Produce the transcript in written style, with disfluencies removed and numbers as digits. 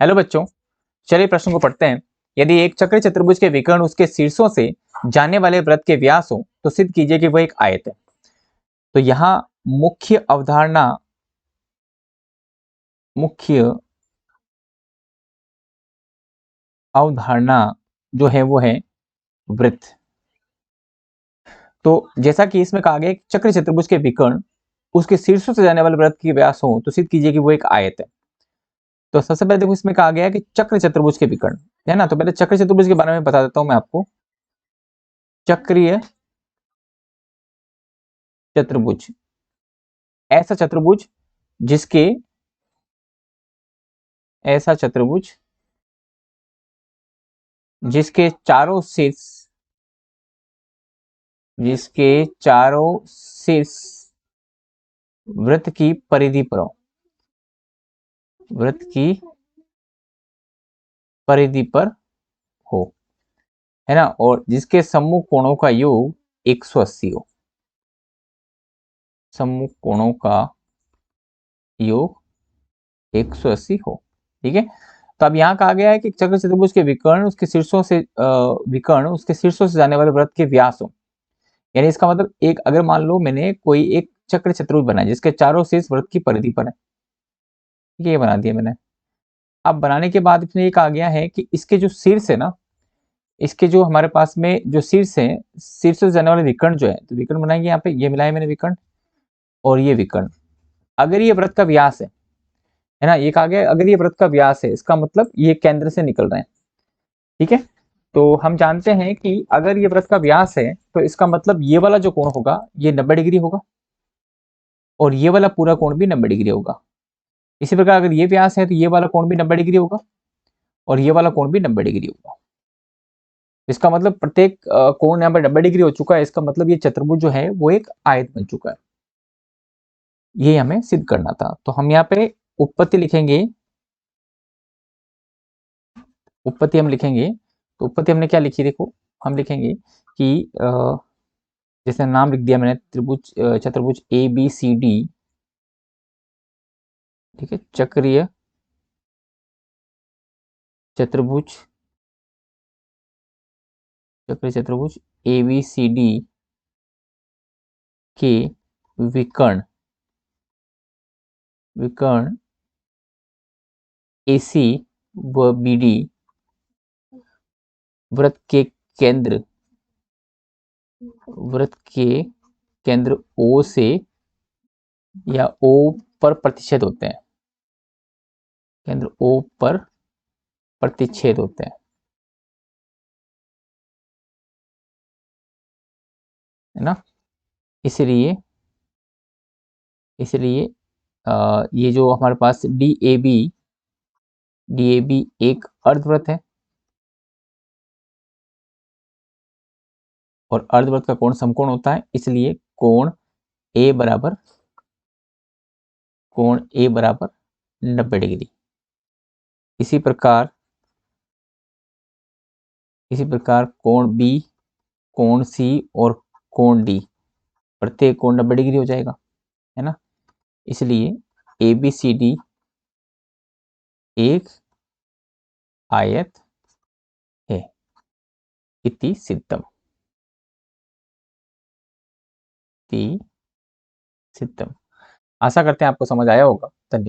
Hello बच्चों, चलिए प्रश्न को पढ़ते हैं। यदि एक चक्र चतुर्भुज के विकर्ण उसके शीर्षों से जाने वाले वृत्त के व्यास हो तो सिद्ध कीजिए कि वह एक आयत है। तो यहां मुख्य अवधारणा मुख्य अवधारणा जो है वो है वृत्त। तो जैसा कि इसमें कहा गया, एक चक्र चतुर्भुज के विकर्ण उसके शीर्षों से जाने वाले वृत्त के व्यास हो तो सिद्ध कीजिए कि वो एक आयत है। तो सबसे पहले देखो, इसमें कहा गया है कि चक्र चतुर्भुज के विकर्ण है ना। तो पहले चक्र चतुर्भुज के बारे में बता देता हूं मैं आपको। चक्रीय चतुर्भुज ऐसा चतुर्भुज जिसके ऐसा चतुर्भुज जिसके चारों शीर्ष जिसके चारों शीर्ष वृत्त की परिधि पर हो, वृत्त की परिधि पर हो, है ना। और जिसके सम्मुख कोणों का योग 180 हो, सम्मुख कोणों का योग 180 हो। ठीक है। तो अब यहाँ कहा गया है कि चक्र चतुर्भुज के विकर्ण उसके शीर्षों से जाने वाले वृत्त के व्यास हो। यानी इसका मतलब, एक अगर मान लो मैंने कोई एक चक्र चतुर्भुज बनाया जिसके चारों शीर्ष वृत्त की परिधि पर है, ठीक है, ये बना दिया मैंने। अब बनाने के बाद इसमें ये कहा गया है कि इसके जो शीर्ष है ना, इसके जो हमारे पास में जो शीर्ष है, शीर्ष से जाने वाले विकर्ण जो है, तो विकर्ण बनाएंगे यहाँ पे, ये मिलाया मैंने विकर्ण और ये विकर्ण। अगर ये वृत्त का व्यास है ना, ये कहा गया अगर ये वृत्त का व्यास है, इसका मतलब ये केंद्र से निकल रहे हैं। ठीक है। तो हम जानते हैं कि अगर ये वृत्त का व्यास है तो इसका मतलब ये वाला जो कोण होगा ये 90 डिग्री होगा और ये वाला पूरा कोण भी 90 डिग्री होगा। इसी प्रकार अगर ये व्यास है तो ये वाला कोण भी 90 डिग्री होगा और ये वाला कोण भी 90 डिग्री होगा। इसका मतलब प्रत्येक कोण यहाँ पर 90 डिग्री हो चुका है। इसका मतलब ये चतुर्भुज जो है वो एक आयत बन चुका है। ये हमें सिद्ध करना था। तो हम यहाँ पे उत्पत्ति लिखेंगे। उत्पत्ति हम लिखेंगे, तो उत्पत्ति हमने क्या लिखी, देखो हम लिखेंगे कि जैसे नाम लिख दिया मैंने, त्रिभुज चतुर्भुज ए बी सी डी। ठीक है। चक्रीय चतुर्भुज चक्रीय चतुर्भुज ए बी सी डी के विकर्ण विकर्ण AC व BD वृत्त के केंद्र O से या O पर प्रतिच्छेद होते हैं। केंद्र O पर प्रतिच्छेद होते हैं, है ना। इसलिए इसलिए ये जो हमारे पास DAB एक अर्धवृत्त है और अर्धवृत्त का कोण समकोण होता है। इसलिए कोण A बराबर 90 डिग्री। इसी प्रकार कोण B, कोण C और कोण D, प्रत्येक कोण 90 डिग्री हो जाएगा, है ना। इसलिए ABCD एक आयत है। इति सिद्धम। आशा करते हैं आपको समझ आया होगा। धन्यवाद।